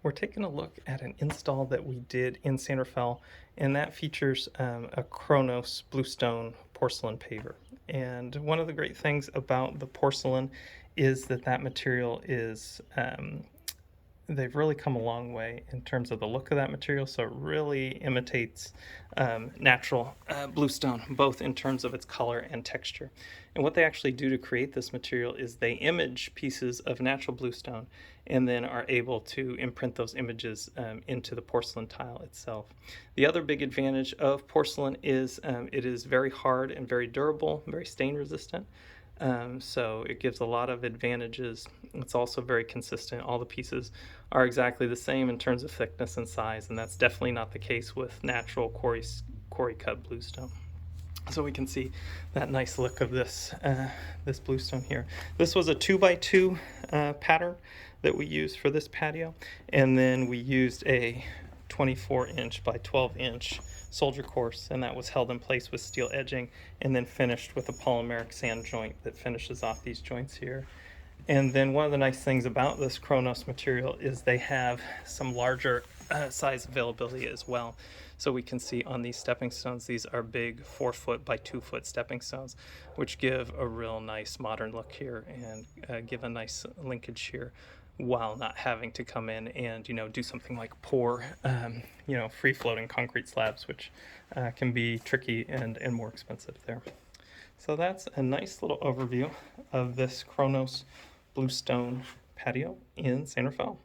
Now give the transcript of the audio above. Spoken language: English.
We're taking a look at an install that we did in San Rafael, and that features a Kronos bluestone porcelain paver. And one of the great things about the porcelain is that that material is they've really come a long way in terms of the look of that material. So it really imitates natural bluestone, both in terms of its color and texture. And what they actually do to create this material is they image pieces of natural bluestone and then are able to imprint those images into the porcelain tile itself. The other big advantage of porcelain is it is very hard and very durable, very stain resistant. So it gives a lot of advantages. It's also very consistent. All the pieces are exactly the same in terms of thickness and size, and that's definitely not the case with natural quarry cut bluestone. So we can see that nice look of this bluestone here. This was a 2x2 pattern that we used for this patio, and then we used a 24-inch by 12-inch soldier course, and that was held in place with steel edging and then finished with a polymeric sand joint that finishes off these joints here. And then one of the nice things about this Kronos material is they have some larger size availability as well. So we can see on these stepping stones, these are big 4-foot by 2-foot stepping stones, which give a real nice modern look here and give a nice linkage here, while not having to come in and do something like pour free floating concrete slabs, which can be tricky and more expensive there. So that's a nice little overview of this Kronos bluestone patio in San Rafael.